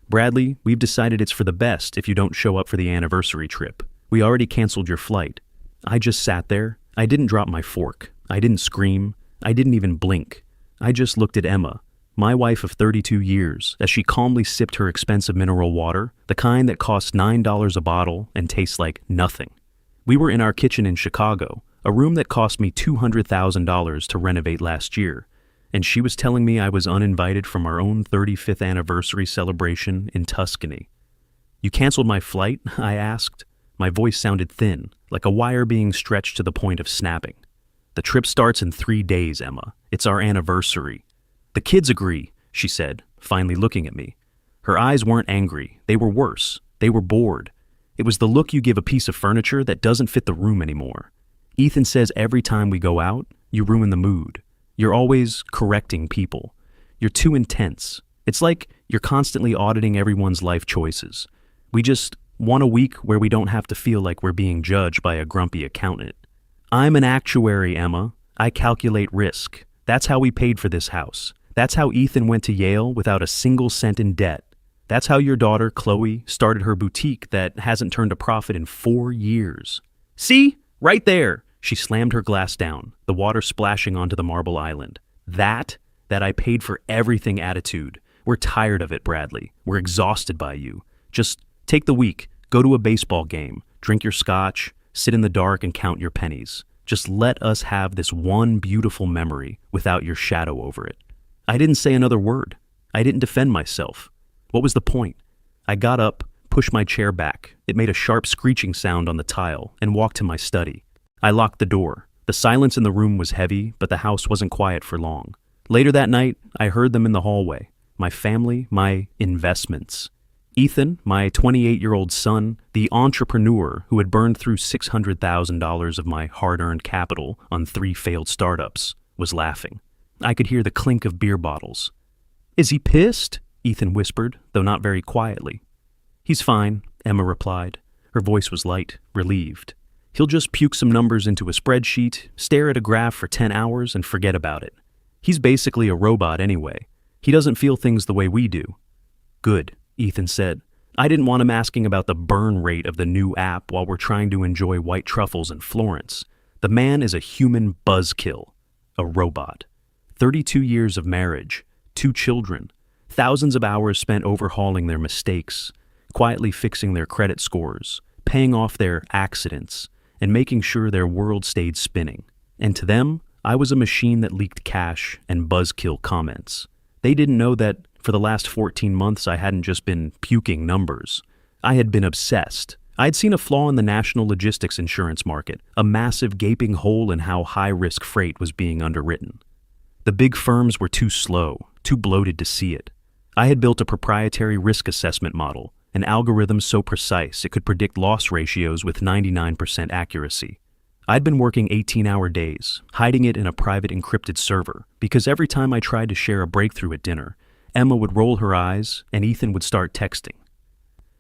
"Bradley, we've decided it's for the best if you don't show up for the anniversary trip. We already canceled your flight." I just sat there. I didn't drop my fork. I didn't scream. I didn't even blink. I just looked at Emma, my wife of 32 years, as she calmly sipped her expensive mineral water, the kind that costs $9 a bottle and tastes like nothing. We were in our kitchen in Chicago, a room that cost me $200,000 to renovate last year, and she was telling me I was uninvited from our own 35th anniversary celebration in Tuscany. "You canceled my flight?" I asked. My voice sounded thin, like a wire being stretched to the point of snapping. "The trip starts in 3 days, Emma. It's our anniversary." "The kids agree," she said, finally looking at me. Her eyes weren't angry. They were worse. They were bored. It was the look you give a piece of furniture that doesn't fit the room anymore. "Ethan says every time we go out, you ruin the mood. You're always correcting people. You're too intense. It's like you're constantly auditing everyone's life choices. We just want a week where we don't have to feel like we're being judged by a grumpy accountant." "I'm an actuary, Emma. I calculate risk. That's how we paid for this house. That's how Ethan went to Yale without a single cent in debt. That's how your daughter, Qley, started her boutique that hasn't turned a profit in 4 years. See? Right there!" She slammed her glass down, the water splashing onto the marble island. That I paid for everything attitude. We're tired of it, Bradley. We're exhausted by you. Just take the week, go to a baseball game, drink your scotch, sit in the dark and count your pennies. Just let us have this one beautiful memory without your shadow over it. I didn't say another word. I didn't defend myself. What was the point? I got up, pushed my chair back. It made a sharp screeching sound on the tile, and walked to my study. I locked the door. The silence in the room was heavy, but the house wasn't quiet for long. Later that night, I heard them in the hallway. My family, my investments. Ethan, my 28-year-old son, the entrepreneur who had burned through $600,000 of my hard-earned capital on 3 failed startups, was laughing. I could hear the clink of beer bottles. "Is he pissed?" Ethan whispered, though not very quietly. "He's fine," Emma replied. Her voice was light, relieved. "He'll just puke some numbers into a spreadsheet, stare at a graph for 10 hours, and forget about it. He's basically a robot anyway. He doesn't feel things the way we do." "Good," Ethan said. "I didn't want him asking about the burn rate of the new app while we're trying to enjoy white truffles in Florence. The man is a human buzzkill. A robot. 32 years of marriage, 2 children, thousands of hours spent overhauling their mistakes, quietly fixing their credit scores, paying off their accidents, and making sure their world stayed spinning. And to them, I was a machine that leaked cash and buzzkill comments. They didn't know that for the last 14 months I hadn't just been puking numbers. I had been obsessed. I had seen a flaw in the national logistics insurance market, a massive gaping hole in how high-risk freight was being underwritten. The big firms were too slow, too bloated to see it. I had built a proprietary risk assessment model, an algorithm so precise it could predict loss ratios with 99% accuracy. I'd been working 18-hour days, hiding it in a private encrypted server, because every time I tried to share a breakthrough at dinner, Emma would roll her eyes and Ethan would start texting.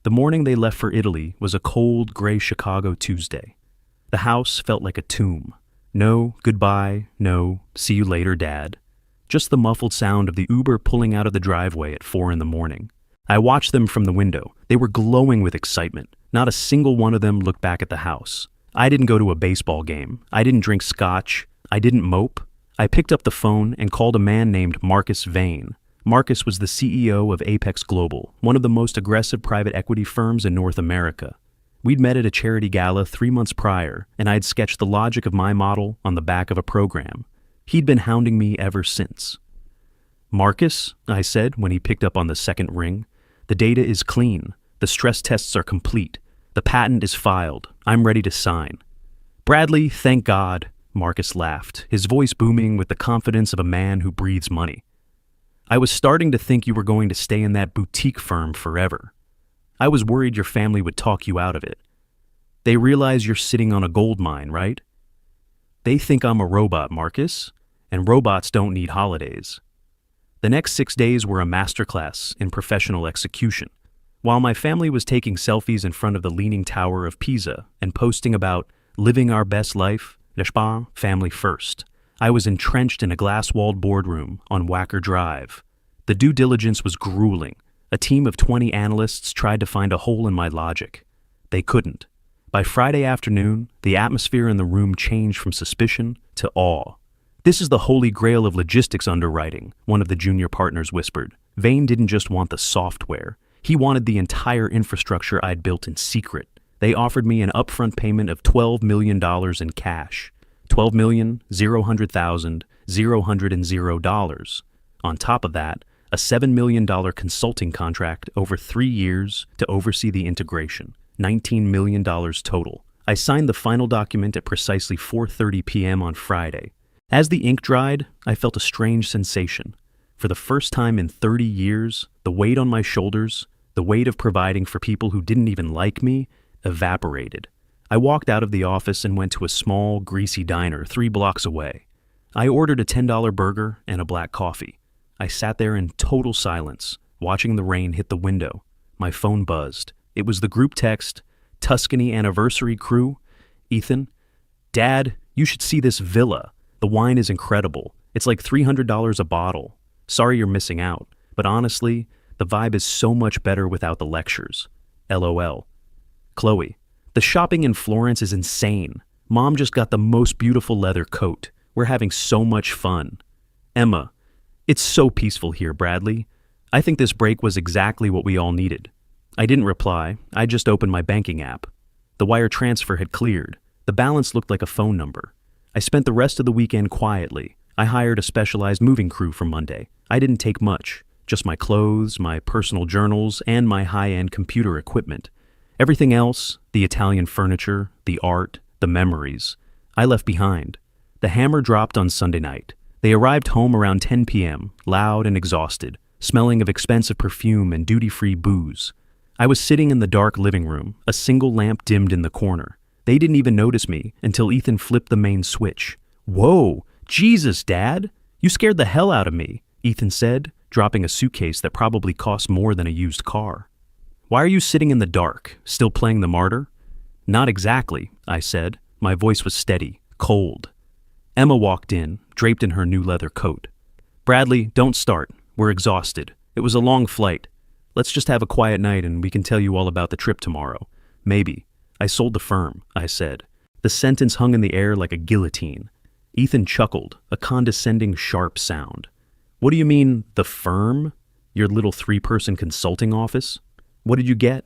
The morning they left for Italy was a cold, gray Chicago Tuesday. The house felt like a tomb. No goodbye, no see you later, Dad. Just the muffled sound of the Uber pulling out of the driveway at 4 a.m. I watched them from the window. They were glowing with excitement. Not a single one of them looked back at the house. I didn't go to a baseball game. I didn't drink scotch. I didn't mope. I picked up the phone and called a man named Marcus Vane. Marcus was the CEO of Apex Global, one of the most aggressive private equity firms in North America. We'd met at a charity gala 3 months prior, and I'd sketched the logic of my model on the back of a program. He'd been hounding me ever since. "Marcus," I said when he picked up on the second ring, "the data is clean. The stress tests are complete. The patent is filed. I'm ready to sign." "Bradley, thank God," Marcus laughed, his voice booming with the confidence of a man who breathes money. "I was starting to think you were going to stay in that boutique firm forever. I was worried your family would talk you out of it. They realize you're sitting on a gold mine, right? They think I'm a robot, Marcus, and robots don't need holidays." The next 6 days were a masterclass in professional execution. While my family was taking selfies in front of the Leaning Tower of Pisa and posting about living our best life, family first, I was entrenched in a glass-walled boardroom on Wacker Drive. The due diligence was grueling. A team of 20 analysts tried to find a hole in my logic. They couldn't. By Friday afternoon, the atmosphere in the room changed from suspicion to awe. "This is the holy grail of logistics underwriting," one of the junior partners whispered. Vane didn't just want the software. He wanted the entire infrastructure I'd built in secret. They offered me an upfront payment of $12 million in cash. $12,000,000. On top of that, a $7 million consulting contract over 3 years to oversee the integration. $19 million total. I signed the final document at precisely 4:30 p.m. on Friday. As the ink dried, I felt a strange sensation. For the first time in 30 years, the weight on my shoulders, the weight of providing for people who didn't even like me, evaporated. I walked out of the office and went to a small, greasy diner 3 blocks away. I ordered a $10 burger and a black coffee. I sat there in total silence, watching the rain hit the window. My phone buzzed. It was the group text, "Tuscany anniversary crew. Ethan, Dad, you should see this villa. The wine is incredible. It's like $300 a bottle. Sorry you're missing out, but honestly, the vibe is so much better without the lectures. LOL. Qley, the shopping in Florence is insane. Mom just got the most beautiful leather coat. We're having so much fun. Emma, it's so peaceful here, Bradley. I think this break was exactly what we all needed." I didn't reply. I just opened my banking app. The wire transfer had cleared. The balance looked like a phone number. I spent the rest of the weekend quietly. I hired a specialized moving crew for Monday. I didn't take much, just my clothes, my personal journals, and my high-end computer equipment. Everything else, the Italian furniture, the art, the memories, I left behind. The hammer dropped on Sunday night. They arrived home around 10 p.m., loud and exhausted, smelling of expensive perfume and duty-free booze. I was sitting in the dark living room, a single lamp dimmed in the corner. They didn't even notice me until Ethan flipped the main switch. "Whoa, Jesus, Dad! You scared the hell out of me," Ethan said, dropping a suitcase that probably cost more than a used car. "Why are you sitting in the dark, still playing the martyr?" "Not exactly," I said. My voice was steady, cold. Emma walked in, draped in her new leather coat. "Bradley, don't start. We're exhausted. It was a long flight. Let's just have a quiet night and we can tell you all about the trip tomorrow. Maybe. I sold the firm," I said. The sentence hung in the air like a guillotine. Ethan chuckled, a condescending, sharp sound. "What do you mean, the firm? Your little 3-person consulting office? What did you get?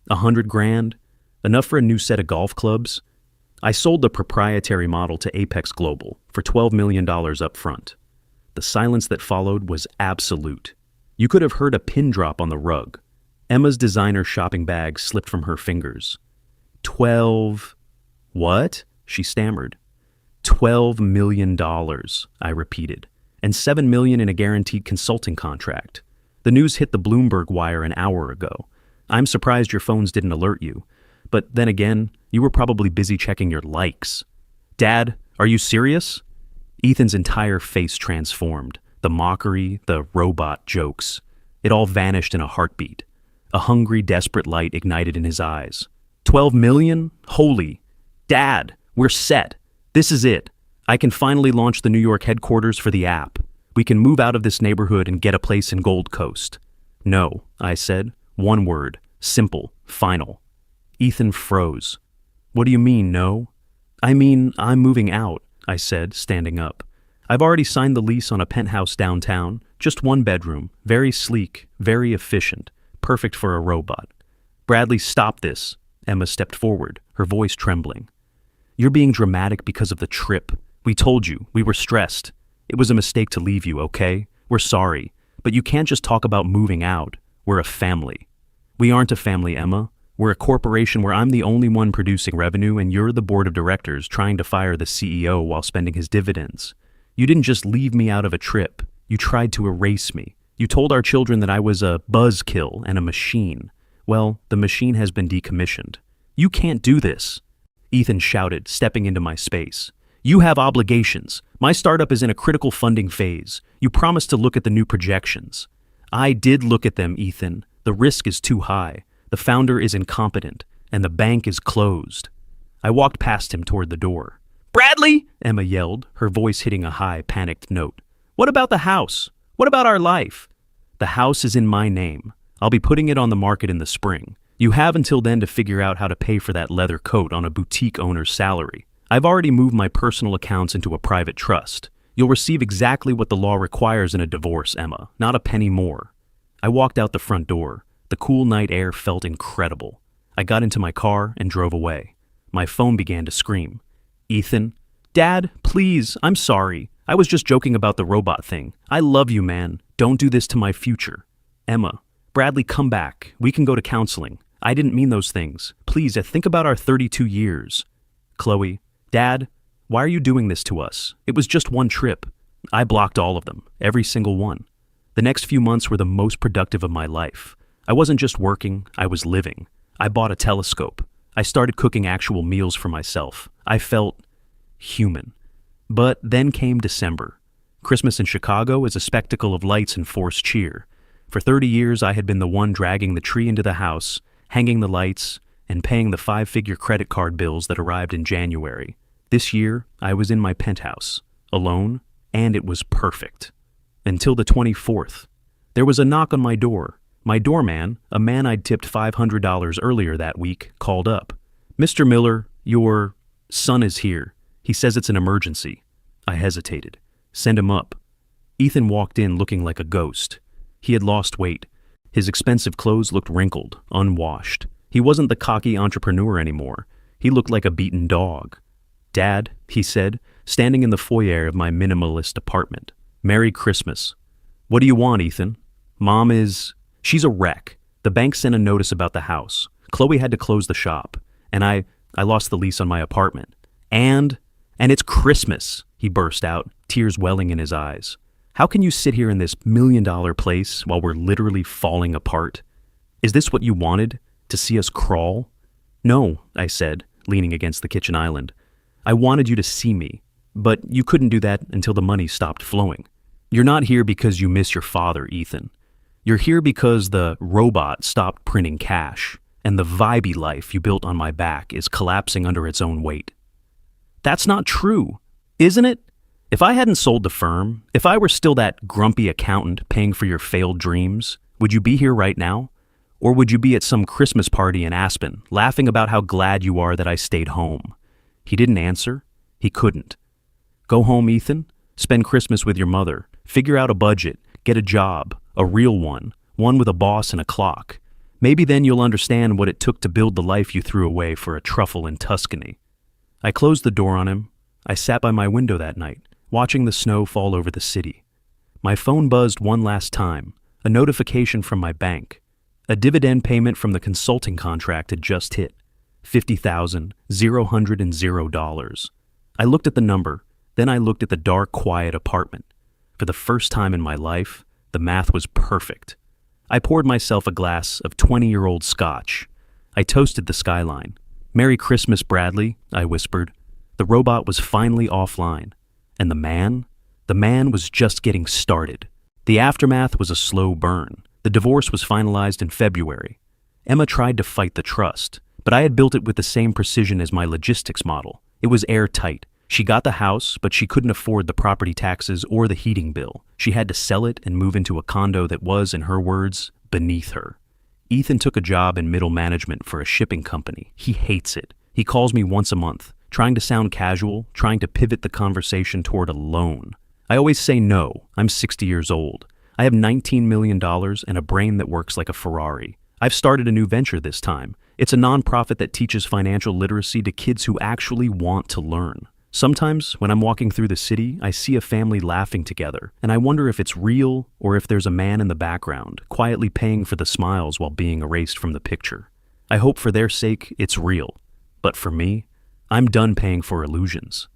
$100,000? Enough for a new set of golf clubs?" I sold the proprietary model to Apex Global for $12 million up front. The silence that followed was absolute. You could have heard a pin drop on the rug. Emma's designer shopping bag slipped from her fingers. 12... What? She stammered. $12 million, I repeated, and $7 million in a guaranteed consulting contract. The news hit the Bloomberg wire an hour ago. I'm surprised your phones didn't alert you. But then again, you were probably busy checking your likes. "Dad, are you serious?" Ethan's entire face transformed. The mockery, the robot jokes. It all vanished in a heartbeat. A hungry, desperate light ignited in his eyes. 12 million? Holy. Dad, we're set. This is it. I can finally launch the New York headquarters for the app. We can move out of this neighborhood and get a place in Gold Coast. No, I said. One word. Simple. Final. Ethan froze. What do you mean, no? I mean, I'm moving out, I said, standing up. I've already signed the lease on a penthouse downtown, just 1 bedroom, very sleek, very efficient, perfect for a robot. Bradley, stop this. Emma stepped forward, her voice trembling. You're being dramatic because of the trip. We told you, we were stressed. It was a mistake to leave you, okay? We're sorry, but you can't just talk about moving out. We're a family. We aren't a family, Emma. We're a corporation where I'm the only one producing revenue and you're the board of directors trying to fire the CEO while spending his dividends. You didn't just leave me out of a trip. You tried to erase me. You told our children that I was a buzzkill and a machine. Well, the machine has been decommissioned. You can't do this. Ethan shouted, stepping into my space. You have obligations. My startup is in a critical funding phase. You promised to look at the new projections. I did look at them, Ethan. The risk is too high. The founder is incompetent, and the bank is closed. I walked past him toward the door. Bradley! Emma yelled, her voice hitting a high, panicked note. What about the house? What about our life? The house is in my name. I'll be putting it on the market in the spring. You have until then to figure out how to pay for that leather coat on a boutique owner's salary. I've already moved my personal accounts into a private trust. You'll receive exactly what the law requires in a divorce, Emma, not a penny more. I walked out the front door. The cool night air felt incredible. I got into my car and drove away. My phone began to scream. Ethan, Dad, please, I'm sorry. I was just joking about the robot thing. I love you, man. Don't do this to my future. Emma, Bradley, come back. We can go to counseling. I didn't mean those things. Please, think about our 32 years. Qley, Dad, why are you doing this to us? It was just one trip. I blocked all of them, every single one. The next few months were the most productive of my life. I wasn't just working, I was living. I bought a telescope. I started cooking actual meals for myself. I felt human. But then came December. Christmas in Chicago is a spectacle of lights and forced cheer. For 30 years, I had been the one dragging the tree into the house, hanging the lights, and paying the 5-figure credit card bills that arrived in January. This year, I was in my penthouse, alone, and it was perfect. Until the 24th. There was a knock on my door. My doorman, a man I'd tipped $500 earlier that week, called up. Mr. Miller, your son is here. He says it's an emergency. I hesitated. Send him up. Ethan walked in looking like a ghost. He had lost weight. His expensive clothes looked wrinkled, unwashed. He wasn't the cocky entrepreneur anymore. He looked like a beaten dog. Dad, he said, standing in the foyer of my minimalist apartment. Merry Christmas. What do you want, Ethan? Mom is... She's a wreck. The bank sent a notice about the house. Qley had to close the shop. And I lost the lease on my apartment. And it's Christmas, he burst out, tears welling in his eyes. How can you sit here in this $1 million place while we're literally falling apart? Is this what you wanted? To see us crawl? No, I said, leaning against the kitchen island. I wanted you to see me, but you couldn't do that until the money stopped flowing. You're not here because you miss your father, Ethan. You're here because the robot stopped printing cash, and the vibey life you built on my back is collapsing under its own weight. That's not true, isn't it? If I hadn't sold the firm, if I were still that grumpy accountant paying for your failed dreams, would you be here right now? Or would you be at some Christmas party in Aspen, laughing about how glad you are that I stayed home? He didn't answer. He couldn't. Go home, Ethan. Spend Christmas with your mother. Figure out a budget. Get a job. A real one. One with a boss and a clock. Maybe then you'll understand what it took to build the life you threw away for a truffle in Tuscany. I closed the door on him. I sat by my window that night, watching the snow fall over the city. My phone buzzed one last time. A notification from my bank. A dividend payment from the consulting contract had just hit. $50,000. I looked at the number, then I looked at the dark, quiet apartment. For the first time in my life, the math was perfect. I poured myself a glass of 20-year-old scotch. I toasted the skyline. Merry Christmas, Bradley, I whispered. The robot was finally offline. And the man was just getting started. The aftermath was a slow burn. The divorce was finalized in February. Emma tried to fight the trust, but I had built it with the same precision as my logistics model. It was airtight. She got the house, but she couldn't afford the property taxes or the heating bill. She had to sell it and move into a condo that was, in her words, beneath her. Ethan took a job in middle management for a shipping company. He hates it. He calls me once a month, trying to sound casual, trying to pivot the conversation toward a loan. I always say no. I'm 60 years old. I have $19 million and a brain that works like a Ferrari. I've started a new venture this time. It's a nonprofit that teaches financial literacy to kids who actually want to learn. Sometimes, when I'm walking through the city, I see a family laughing together, and I wonder if it's real or if there's a man in the background, quietly paying for the smiles while being erased from the picture. I hope for their sake it's real. But for me, I'm done paying for illusions.